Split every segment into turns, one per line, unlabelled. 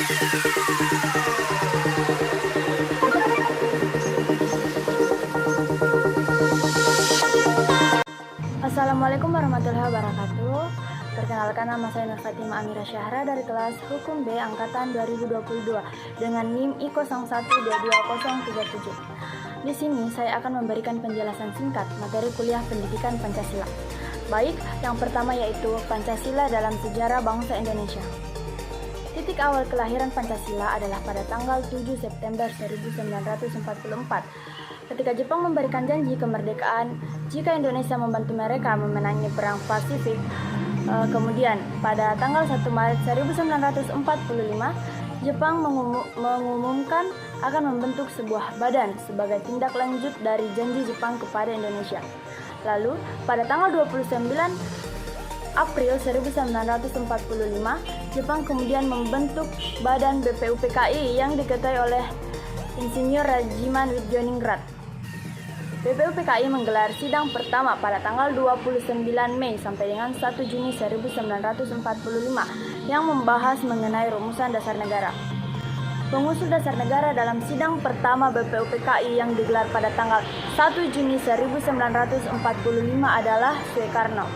Assalamualaikum warahmatullahi wabarakatuh. Perkenalkan, nama saya Nur Fatimah Amira Syahra dari kelas Hukum B Angkatan 2022 dengan NIM I01222037. Di sini saya akan memberikan penjelasan singkat materi kuliah pendidikan Pancasila. Baik, yang pertama yaitu Pancasila dalam sejarah bangsa Indonesia. Titik awal kelahiran Pancasila adalah pada tanggal 7 September 1944. Ketika Jepang memberikan janji kemerdekaan jika Indonesia membantu mereka memenangi Perang Pasifik. Kemudian pada tanggal 1 Maret 1945, Jepang mengumumkan akan membentuk sebuah badan sebagai tindak lanjut dari janji Jepang kepada Indonesia. Lalu pada tanggal 29 April 1945, Jepang kemudian membentuk Badan BPUPKI yang diketuai oleh Insinyur Rajiman Widjoningrat. BPUPKI menggelar sidang pertama pada tanggal 29 Mei sampai dengan 1 Juni 1945 yang membahas mengenai rumusan dasar negara. Pengusul dasar negara dalam sidang pertama BPUPKI yang digelar pada tanggal 1 Juni 1945 adalah Soekarno.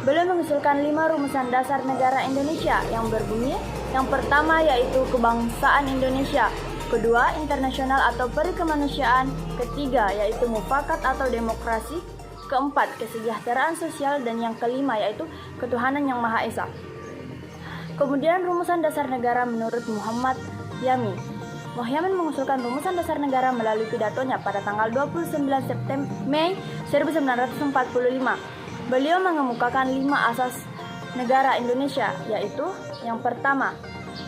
Beliau mengusulkan 5 rumusan dasar negara Indonesia yang berbunyi, yang pertama yaitu kebangsaan Indonesia, kedua internasional atau perikemanusiaan, ketiga yaitu mufakat atau demokrasi, keempat kesejahteraan sosial, dan yang kelima yaitu ketuhanan yang Maha Esa. Kemudian rumusan dasar negara menurut Muhammad Yamin. Muhammad mengusulkan rumusan dasar negara melalui pidatonya pada tanggal 29 September Mei 1945. Beliau mengemukakan 5 asas negara Indonesia, yaitu yang pertama,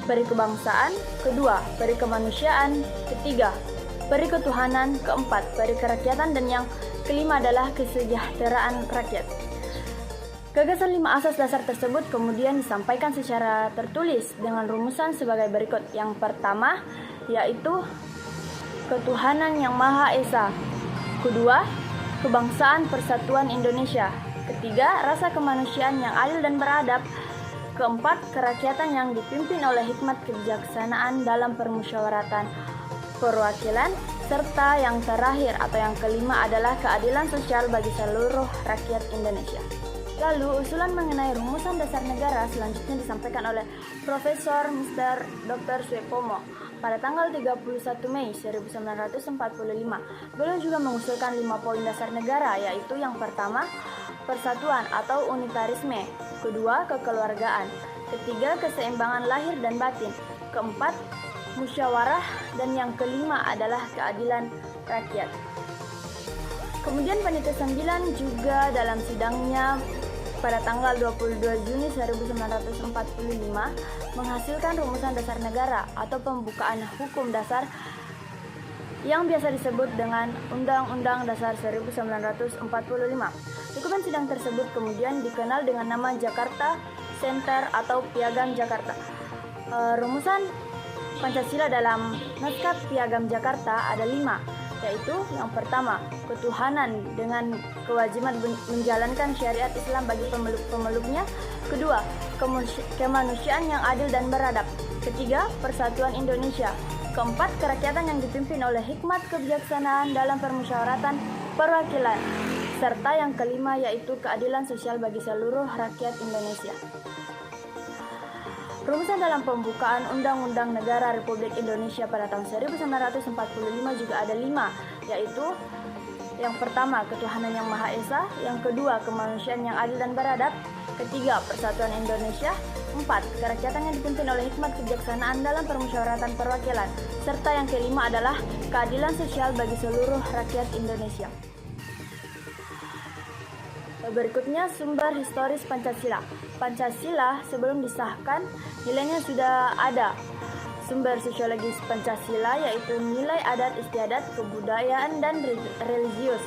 perikebangsaan, kedua, perikemanusiaan, ketiga, periketuhanan, keempat, perikerakyatan, dan yang kelima adalah kesejahteraan rakyat. Gagasan 5 asas dasar tersebut kemudian disampaikan secara tertulis dengan rumusan sebagai berikut. Yang pertama, yaitu ketuhanan yang Maha Esa. Kedua, kebangsaan persatuan Indonesia. Ketiga, rasa kemanusiaan yang adil dan beradab. Keempat, kerakyatan yang dipimpin oleh hikmat kebijaksanaan dalam permusyawaratan perwakilan. Serta yang terakhir atau yang kelima adalah keadilan sosial bagi seluruh rakyat Indonesia. Lalu, usulan mengenai rumusan dasar negara selanjutnya disampaikan oleh Profesor Mr. Dr. Suepomo pada tanggal 31 Mei 1945. Beliau juga mengusulkan 5 poin dasar negara, yaitu yang pertama, persatuan atau unitarisme, kedua, kekeluargaan, ketiga, keseimbangan lahir dan batin, keempat, musyawarah, dan yang kelima adalah keadilan rakyat. Kemudian panitia 9 juga dalam sidangnya pada tanggal 22 Juni 1945 menghasilkan rumusan dasar negara atau pembukaan hukum dasar yang biasa disebut dengan Undang-Undang Dasar 1945. Dokumen sidang tersebut kemudian dikenal dengan nama Jakarta Center atau Piagam Jakarta. Rumusan Pancasila dalam naskah Piagam Jakarta ada 5, yaitu yang pertama, ketuhanan dengan kewajiban menjalankan syariat Islam bagi pemeluk-pemeluknya. Kedua, kemanusiaan yang adil dan beradab. Ketiga, persatuan Indonesia. Keempat, kerakyatan yang dipimpin oleh hikmat kebijaksanaan dalam permusyawaratan perwakilan. Serta yang kelima yaitu keadilan sosial bagi seluruh rakyat Indonesia. Rumusan dalam pembukaan Undang-Undang Negara Republik Indonesia pada tahun 1945 juga ada 5, yaitu yang pertama, ketuhanan yang Maha Esa, yang kedua, kemanusiaan yang adil dan beradab, ketiga, persatuan Indonesia, empat, kerakyatan yang dipimpin oleh hikmat kebijaksanaan dalam permusyawaratan perwakilan, serta yang kelima adalah keadilan sosial bagi seluruh rakyat Indonesia. Berikutnya sumber historis Pancasila. Pancasila sebelum disahkan nilainya sudah ada. Sumber sosiologis Pancasila yaitu nilai adat istiadat, kebudayaan, dan religius.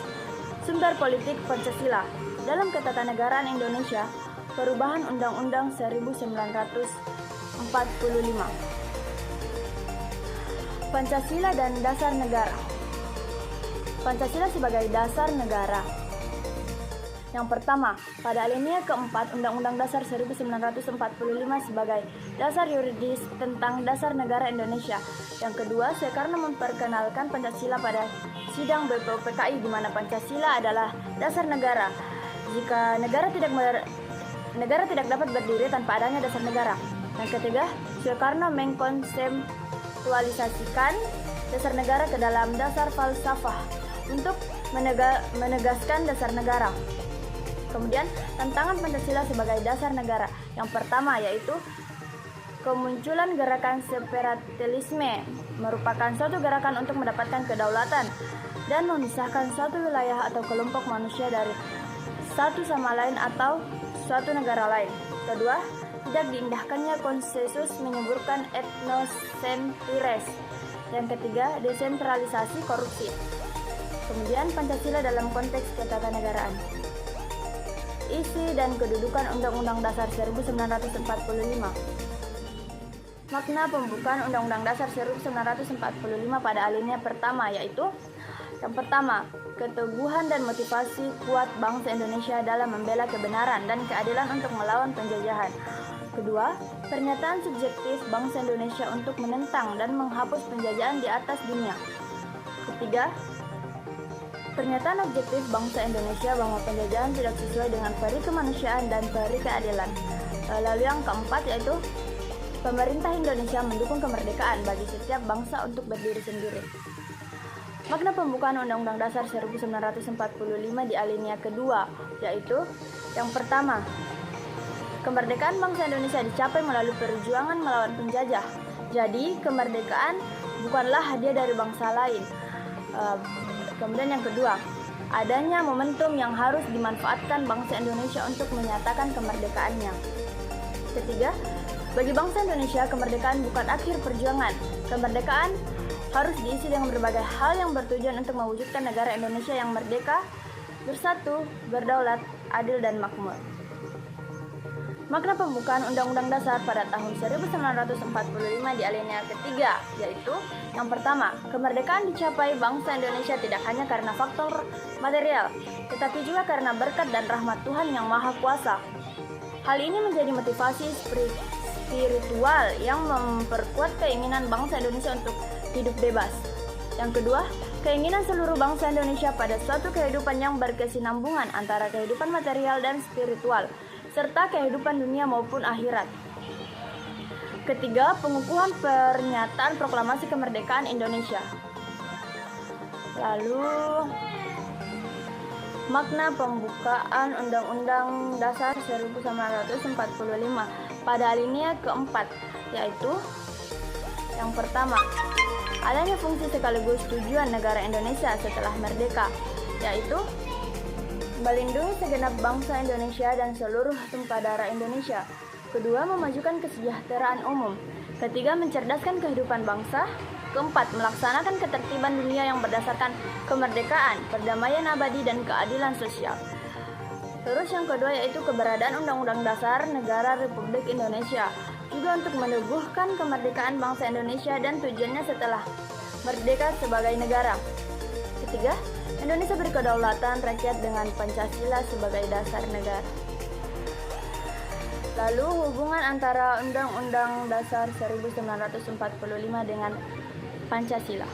Sumber politik Pancasila. Dalam Ketatanegaraan Indonesia, perubahan Undang-Undang 1945. Pancasila dan dasar negara. Pancasila sebagai dasar negara. Yang pertama, pada alinea keempat Undang-Undang Dasar 1945 sebagai dasar yuridis tentang dasar negara Indonesia. Yang kedua, Soekarno memperkenalkan Pancasila pada sidang BPUPKI di mana Pancasila adalah dasar negara. Jika negara tidak dapat berdiri tanpa adanya dasar negara. Yang ketiga, Soekarno mengkonseptualisasikan dasar negara ke dalam dasar falsafah untuk menegaskan dasar negara. Kemudian, tantangan Pancasila sebagai dasar negara. Yang pertama yaitu kemunculan gerakan separatisme merupakan suatu gerakan untuk mendapatkan kedaulatan dan memisahkan suatu wilayah atau kelompok manusia dari satu sama lain atau suatu negara lain. Kedua, tidak diindahkannya konsensus menyuburkan etnosentris. Yang ketiga, desentralisasi korupsi. Kemudian, Pancasila dalam konteks ketatanegaraan. Isi dan kedudukan Undang-Undang Dasar 1945. Makna pembukaan Undang-Undang Dasar 1945 pada alinea pertama yaitu: yang pertama, keteguhan dan motivasi kuat bangsa Indonesia dalam membela kebenaran dan keadilan untuk melawan penjajahan. Kedua, pernyataan subjektif bangsa Indonesia untuk menentang dan menghapus penjajahan di atas dunia. Ketiga, pernyataan objektif bangsa Indonesia bahwa penjajahan tidak sesuai dengan peri kemanusiaan dan peri keadilan. Lalu yang keempat yaitu pemerintah Indonesia mendukung kemerdekaan bagi setiap bangsa untuk berdiri sendiri. Makna pembukaan Undang-Undang Dasar 1945 di alinea kedua yaitu: yang pertama, kemerdekaan bangsa Indonesia dicapai melalui perjuangan melawan penjajah. Jadi, kemerdekaan bukanlah hadiah dari bangsa lain. Kemudian yang kedua, adanya momentum yang harus dimanfaatkan bangsa Indonesia untuk menyatakan kemerdekaannya. Ketiga, bagi bangsa Indonesia, kemerdekaan bukan akhir perjuangan. Kemerdekaan harus diisi dengan berbagai hal yang bertujuan untuk mewujudkan negara Indonesia yang merdeka, bersatu, berdaulat, adil, dan makmur. Makna pembukaan Undang-Undang Dasar pada tahun 1945 di alinea ketiga yaitu: yang pertama, kemerdekaan dicapai bangsa Indonesia tidak hanya karena faktor material, tetapi juga karena berkat dan rahmat Tuhan yang Maha Kuasa. Hal ini menjadi motivasi spiritual yang memperkuat keinginan bangsa Indonesia untuk hidup bebas. Yang kedua, keinginan seluruh bangsa Indonesia pada suatu kehidupan yang berkesinambungan antara kehidupan material dan spiritual, serta kehidupan dunia maupun akhirat. Ketiga, pengukuhan pernyataan proklamasi kemerdekaan Indonesia. Lalu, makna pembukaan Undang-Undang Dasar 1945 pada alinea keempat yaitu: yang pertama, adanya fungsi sekaligus tujuan negara Indonesia setelah merdeka, yaitu melindungi segenap bangsa Indonesia dan seluruh tumpah darah Indonesia. Kedua, memajukan kesejahteraan umum. Ketiga, mencerdaskan kehidupan bangsa. Keempat, melaksanakan ketertiban dunia yang berdasarkan kemerdekaan, perdamaian abadi, dan keadilan sosial. Terus yang kedua yaitu keberadaan Undang-Undang Dasar Negara Republik Indonesia, juga untuk meneguhkan kemerdekaan bangsa Indonesia dan tujuannya setelah merdeka sebagai negara. Ketiga, Indonesia berkedaulatan rakyat dengan Pancasila sebagai dasar negara. Lalu hubungan antara Undang-Undang Dasar 1945 dengan Pancasila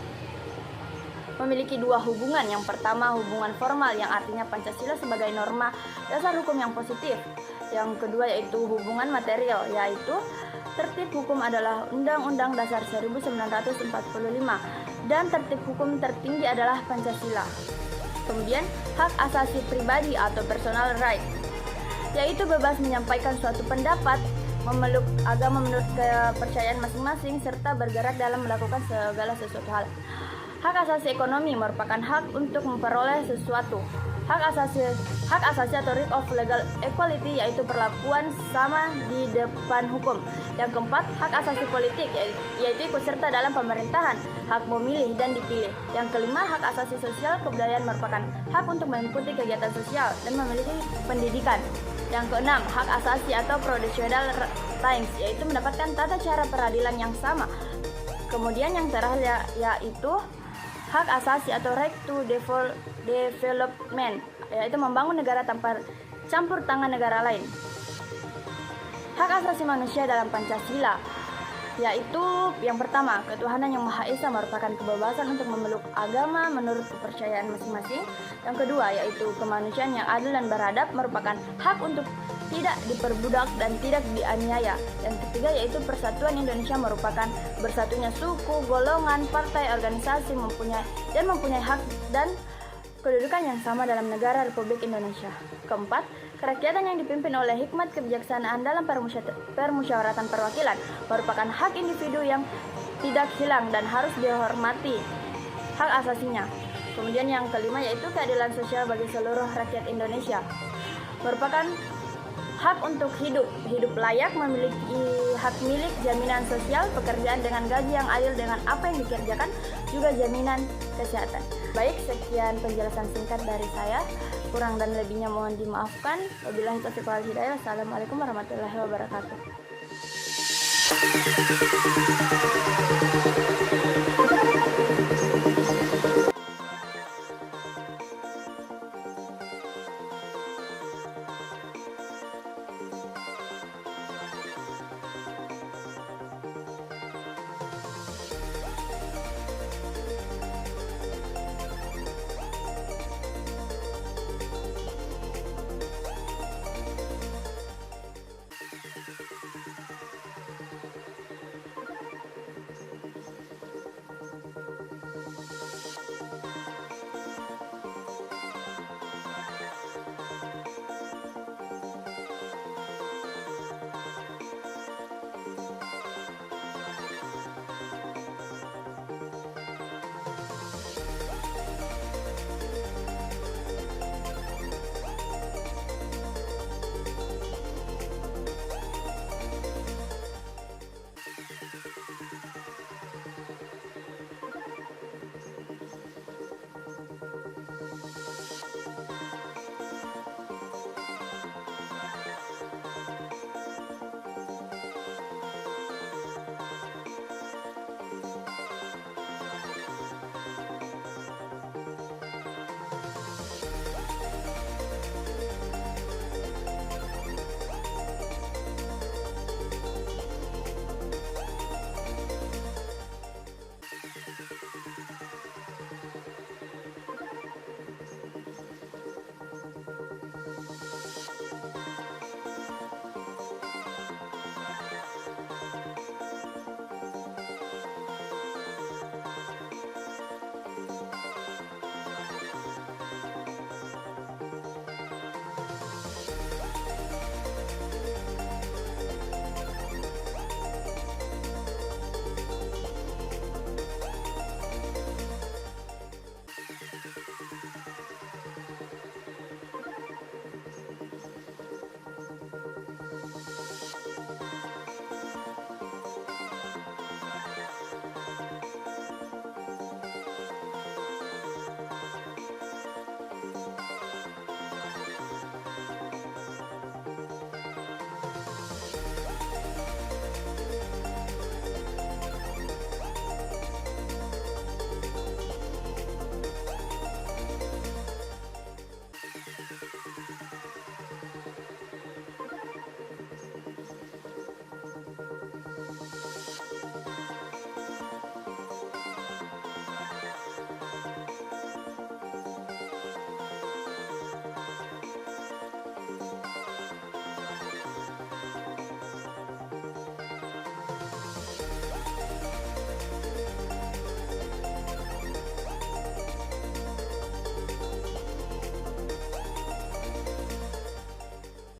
memiliki dua hubungan. Yang pertama, hubungan formal yang artinya Pancasila sebagai norma dasar hukum yang positif. Yang kedua yaitu hubungan material, yaitu tertib hukum adalah Undang-Undang Dasar 1945 dan tertib hukum tertinggi adalah Pancasila. Kemudian, hak asasi pribadi atau personal right, yaitu bebas menyampaikan suatu pendapat, memeluk agama menurut kepercayaan masing-masing, serta bergerak dalam melakukan segala sesuatu hal. Hak asasi ekonomi merupakan hak untuk memperoleh sesuatu. Hak asasi atau right of legal equality, yaitu perlakuan sama di depan hukum. Yang keempat, hak asasi politik, yaitu ikut serta dalam pemerintahan, hak memilih dan dipilih. Yang kelima, hak asasi sosial kebudayaan merupakan hak untuk mengikuti kegiatan sosial dan memiliki pendidikan. Yang keenam, hak asasi atau procedural rights, yaitu mendapatkan tata cara peradilan yang sama. Kemudian yang terakhir yaitu hak asasi atau right to development yaitu membangun negara tanpa campur tangan negara lain. Hak asasi manusia dalam Pancasila, yaitu yang pertama, ketuhanan yang Maha Esa merupakan kebebasan untuk memeluk agama menurut kepercayaan masing-masing. Yang kedua, yaitu kemanusiaan yang adil dan beradab merupakan hak untuk tidak diperbudak dan tidak dianiaya. Yang ketiga, yaitu persatuan Indonesia merupakan bersatunya suku, golongan, partai, organisasi mempunyai hak dan kedudukan yang sama dalam negara Republik Indonesia. Keempat, kerakyatan yang dipimpin oleh hikmat kebijaksanaan dalam permusyawaratan perwakilan merupakan hak individu yang tidak hilang dan harus dihormati hak asasinya. Kemudian yang kelima, yaitu keadilan sosial bagi seluruh rakyat Indonesia merupakan hak untuk hidup layak, memiliki hak milik, jaminan sosial, pekerjaan dengan gaji yang adil dengan apa yang dikerjakan, juga jaminan kesehatan. Baik, sekian penjelasan singkat dari saya. Kurang dan lebihnya mohon dimaafkan. Wabillahi taufiq wal hidayah. Assalamualaikum warahmatullahi wabarakatuh.